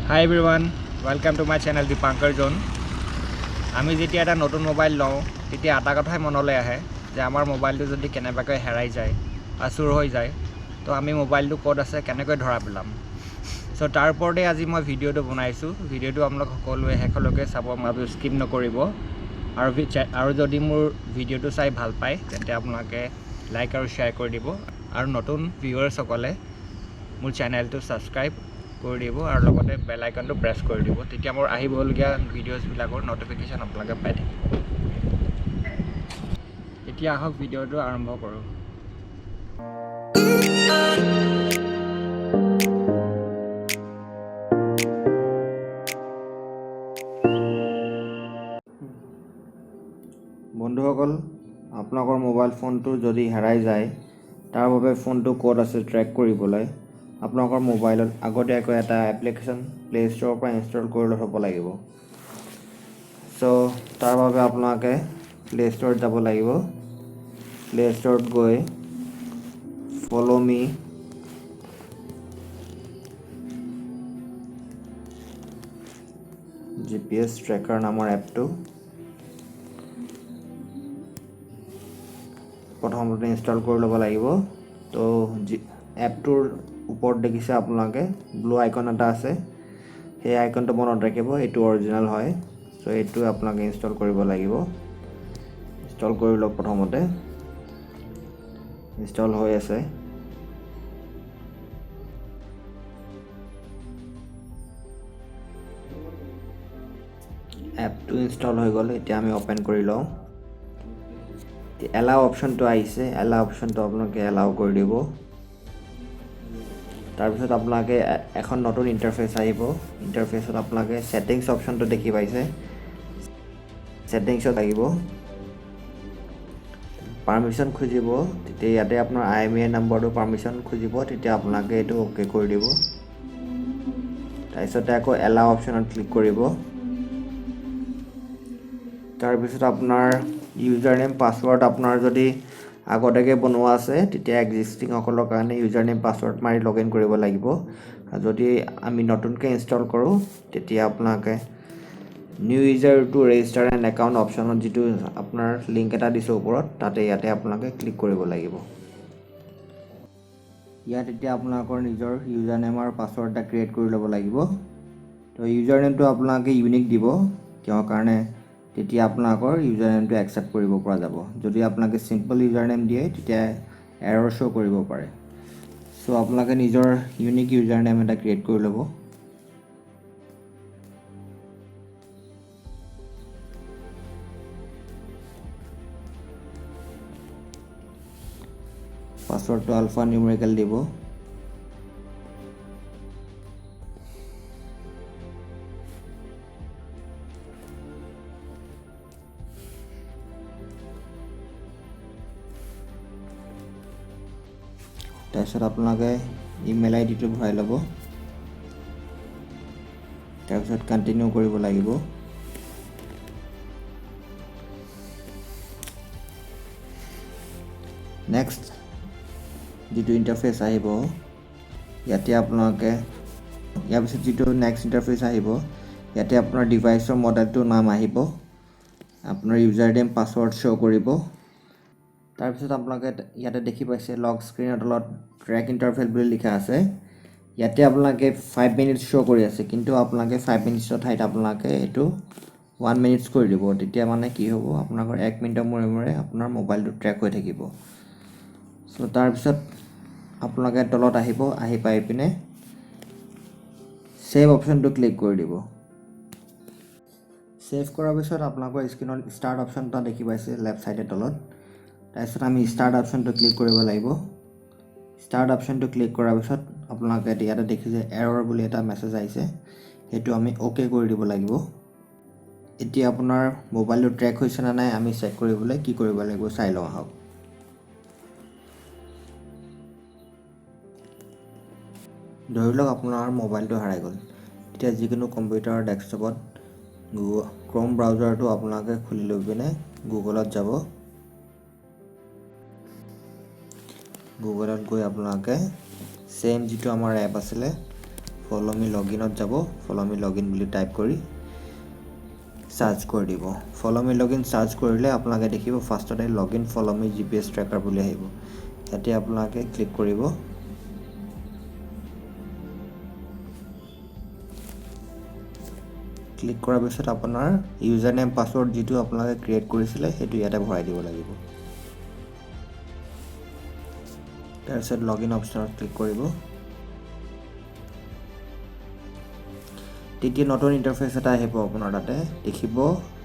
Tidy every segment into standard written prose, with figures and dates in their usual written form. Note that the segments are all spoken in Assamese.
Hi everyone, welcome to my channel Dipankar Zone. আমি যেতিয়া এটা নতুন মোবাইল লওঁ তেতিয়া এটা কথাই মনলৈ আহে যে আমাৰ মোবাইলটো যদি কেনেবাকৈ হেৰাই যায় বা চুৰ হৈ যায় তো আমি মোবাইলটো ক'ত আছে কেনেকৈ ধৰা পেলাম। সো তাৰ ওপৰতে আজি মই ভিডিঅ'টো বনাইছোঁ। ভিডিঅ'টো আপোনালোক সকলোৱে শেষলৈকে চাব, মই স্কিপ নকৰিব। আৰু যদি মোৰ ভিডিঅ'টো চাই ভাল পায় তেন্তে আপোনালোকে লাইক আৰু শ্বেয়াৰ কৰি দিব আৰু নতুন ভিউৱাৰ্ছসকলে মোৰ চেনেলটো ছাবস্ক্ৰাইব কৰি দিব আৰু লগতে বেল আইকনটো প্ৰেছ কৰি দিব, তেতিয়া মোৰ আহিবলগীয়া ভিডিঅ'ছবিলাকৰ নটিফিকেশ্যন আপোনালোকে পাই থাকিব। এতিয়া আহক ভিডিঅ'টো আৰম্ভ কৰোঁ। বন্ধুসকল, আপোনালোকৰ মোবাইল ফোনটো যদি হেৰাই যায় তাৰ বাবে ফোনটো ক'ত আছে ট্ৰেক কৰিবলৈ আপোনালোকৰ মোবাইলত আগতীয়াকৈ এটা এপ্লিকেশ্যন প্লে ষ্ট'ৰৰ পৰা ইনষ্টল কৰি ল'ব লাগিব। তাৰ বাবে আপোনালোকে প্লে ষ্ট'ৰত যাব লাগিব। প্লে ষ্ট'ৰত গৈ ফ'ল' মি GPS ট্ৰেকাৰ নামৰ এপটো প্ৰথমতে ইনষ্টল কৰি ল'ব লাগিব। তো এপটোৰ ওপৰত দেখিছে আপোনালোকে ব্লু আইকন এটা আছে, সেই আইকনটো মনত ৰাখিব, এইটো অৰিজিনেল হয়। এইটো আপোনালোকে ইনষ্টল কৰিব লাগিব। ইনষ্টল কৰি লওক। প্ৰথমতে ইনষ্টল হৈ আছে। এপটো ইনষ্টল হৈ গ'ল। এতিয়া আমি অ'পেন কৰি লওঁ। এলাও অপশ্যনটো আহিছে, এলাও অপশ্যনটো আপোনালোকে এলাও কৰি দিব। তাৰপিছত আপোনালোকে এখন নতুন ইণ্টাৰফেচ আহিব। ইণ্টাৰফেচত আপোনালোকে ছেটিংছ অপশ্যনটো দেখি পাইছে, ছেটিংছত আহিব, পাৰ্মিশ্যন খুজিব। তেতিয়া ইয়াতে আপোনাৰ IMEI নম্বৰটো পাৰ্মিশ্যন খুজিব, তেতিয়া আপোনালোকে এইটো অ'কে কৰি দিব। তাৰপিছতে আকৌ এলাও অপশ্যনত ক্লিক কৰিব। তাৰপিছত আপোনাৰ ইউজাৰ নেম পাছৱৰ্ড আপোনাৰ যদি আগতীয়াকৈ বনোৱা আছে তেতিয়া এক্সিষ্টিংসকলৰ কাৰণে ইউজাৰ নেম পাছৱৰ্ড মাৰি লগ ইন কৰিব লাগিব। আৰু যদি আমি নতুনকৈ ইনষ্টল কৰোঁ তেতিয়া আপোনালোকে new user to register an account অপশ্যনত যিটো আপোনাৰ লিংক এটা দিছোঁ ওপৰত, ইয়াতে আপোনালোকে ক্লিক কৰিব লাগিব। ইয়াত এতিয়া আপোনালোকৰ নিজৰ ইউজাৰ নেম আৰু পাছৱৰ্ড এটা ক্ৰিয়েট কৰি ল'ব লাগিব। তো ইউজাৰ নেমটো আপোনালোকে ইউনিক দিব, কিয় কাৰণে তেতিয়া আপোনালোকৰ ইউজাৰ নেমটো একচেপ্ট কৰিব পৰা যাব। যদি আপোনালোকে চিম্পল ইউজাৰ নেম দিয়ে তেতিয়া এৰৰ শ্ব' কৰিব পাৰে। আপোনালোকে নিজৰ ইউনিক ইউজাৰ নেম এটা ক্ৰিয়েট কৰি ল'ব। পাছৱৰ্ডটো আলফা নিউমেৰিকেল দিব। তাৰপিছত আপোনালোকে ইমেইল আইডিটো ভৰাই ল'ব। তাৰপিছত কণ্টিনিউ কৰিব লাগিব। নেক্সট যিটো ইণ্টাৰফেচ আহিব, ইয়াতে আপোনালোকে ইয়াৰ পিছত যিটো নেক্সট ইণ্টাৰফেচ আহিব, ইয়াতে আপোনাৰ ডিভাইচৰ মডেলটোৰ নাম আহিব, আপোনাৰ ইউজাৰ নেম পাছৱৰ্ড শ্ব' কৰিব। তাৰপিছত আপোনালোকে ইয়াতে দেখি পাইছে লক স্ক্ৰীনৰ তলত ট্ৰেক ইণ্টাৰফেচ বুলি লিখা আছে। ইয়াতে আপোনালোকে 5 মিনিটছ শ্ব' কৰি আছে, কিন্তু আপোনালোকে 5 মিনিটছৰ ঠাইত আপোনালোকে এইটো 1 মিনিটছ কৰি দিব। তেতিয়া মানে কি হ'ব, আপোনালোকৰ 1 মিনিটৰ মূৰে মূৰে আপোনাৰ মোবাইলটো ট্ৰেক হৈ থাকিব। তাৰপিছত আপোনালোকে তলত আহিব, আহি পাই পিনে ছেভ অপশ্যনটো ক্লিক কৰি দিব। ছেভ কৰাৰ পিছত আপোনালোকৰ স্ক্ৰীনত ষ্টাৰ্ট অপশ্যন এটা দেখি পাইছে লেফ্ট ছাইডে তলত। তাৰপিছত আমি ষ্টাৰ্ট অপশ্যনটো ক্লিক কৰিব লাগিব। ষ্টাৰ্ট অপশ্যনটো ক্লিক কৰাৰ পিছত আপোনালোকে ইয়াতে দেখিছে এৰৰ বুলি এটা মেছেজ আহিছে, সেইটো আমি অ'কে কৰি দিব লাগিব। এতিয়া আপোনাৰ মোবাইলটো ট্ৰেক হৈছে নে নাই আমি চেক কৰিবলৈ কি কৰিব লাগিব চাই লওঁ আহক। ধৰি লওক আপোনাৰ মোবাইলটো হেৰাই গ'ল। এতিয়া যিকোনো কম্পিউটাৰ ডেস্কটপত ক্ৰ'ম ব্ৰাউজাৰটো আপোনালোকে খুলি লৈ পিনে গুগলত যাব। গুগলত গৈ আপোনালোকে ছেম যিটো আমাৰ এপ আছিলে ফ'ল' মি লগইনত যাব ফ'ল' মি লগইন বুলি টাইপ কৰি সাৰ্চ কৰি দিব ফ'ল' মি লগইন সাৰ্চ কৰিলে আপোনালোকে দেখিব ফাৰ্ষ্টতে লগইন ফ'ল' মি GPS ট্ৰেকাৰ বুলি আহিব ইয়াতে আপোনালোকে ক্লিক কৰিব ক্লিক কৰাৰ পিছত আপোনাৰ ইউজাৰ নেম পাছৱৰ্ড যেটো আপোনালোকে ক্ৰিয়েট কৰিছিলে হেতু ইয়াতে ভৰাই দিব লাগিব তাৰপিছত লগইন অপচনত ক্লিক কৰিব তেতিয়া নতুন ইন্টাৰফেস এটা আহিব আপোনাৰ তাতে দেখিব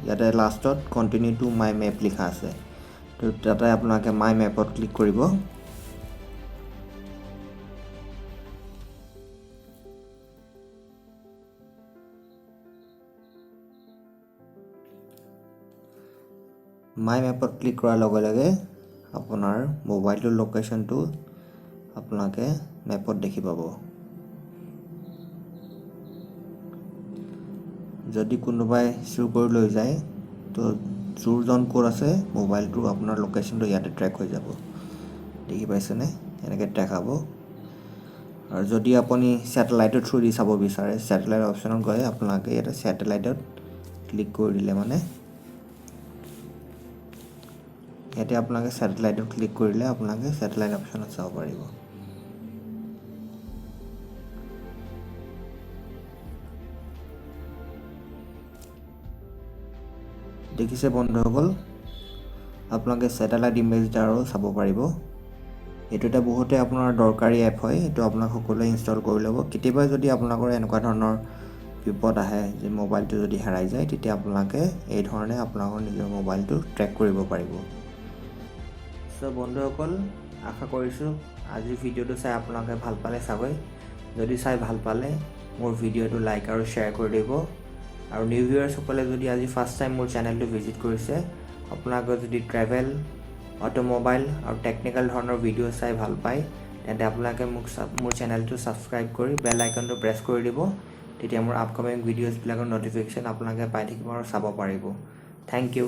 ইয়াতে লাষ্টত কন্টিনিউ টু মাই মেপ লিখা আছে তো তাতে আপোনালোকে মাই মেপত ক্লিক কৰিব মাই মেপত ক্লিক কৰাৰ লগে লগে আপোনাৰ মোবাইলটোৰ লোকেশনটো আপোনালোকে মেপত দেখি পাব যদি কোনোবাই চুৰ কৰি লৈ যায় তো চুৰজন ক'ত আছে মোবাইলটো আপোনাৰ লোকেশনটো ইয়াতে ট্ৰেক হৈ যাব দেখি পাইছেনে এনেকৈ ট্ৰেক হ'ব আৰু যদি আপুনি স্যাটেলাইটৰ থ্ৰু দি চাব বিচাৰে স্যাটেলাইট অপচনত গৈ আপোনালোকে ইয়াতে স্যাটেলাইটত ক্লিক কৰি দিলে মানে ইয়াতে আপোনালোকে স্যাটেলাইটত ক্লিক কৰিলে আপোনালোকে স্যাটেলাইট অপচনত চাব পাৰিব দেখিছে বন্ধুসকল আপোনালোকে স্যাটেলাইট ইমেজ দ্বাৰাও চাব পাৰিব এটো এটা বহুতে আপোনাৰ দৰকাৰী এপ হয় এটো আপোনাক সকলোৱে ইনষ্টল কৰি ল'ব কেতিয়াবা যদি আপোনালোকৰ এনেকুৱা ধৰণৰ বিপদ আহে যে মোবাইলটো যদি হেৰাই যায় তেতিয়া আপোনালোকে এই ধৰণে আপোনালোকৰ নিজৰ মোবাইলটো ট্ৰেক কৰিব পাৰিব সো বন্ধুসকল আশা কৰিছো আজি ভিডিওটো চাই আপোনালোকে ভাল পালে চাবই যদি চাই ভাল পালে মোৰ ভিডিওটো লাইক আৰু শেয়াৰ কৰি দিব আৰু নিউ ভিউয়াৰ্স সকলে যদি আজি ফাৰ্স্ট টাইম মোৰ চেনেলটো ভিজিট কৰিছে আপোনালোকে যদি ট্ৰেভেল অটোমোবাইল আৰু টেকনিক্যাল ধৰণৰ ভিডিও চাই ভাল পায় তেন্তে আপোনালোকে মোৰ চেনেলটো সাবস্ক্ৰাইব কৰি বেল আইকনটো প্ৰেছ কৰি দিব তেতিয়া মোৰ আপকামিং ভিডিওছ বিলাকৰ নটিফিকেশন আপোনালোকে পাই থাকিব আৰু চাব পাৰিব থ্যাংক ইউ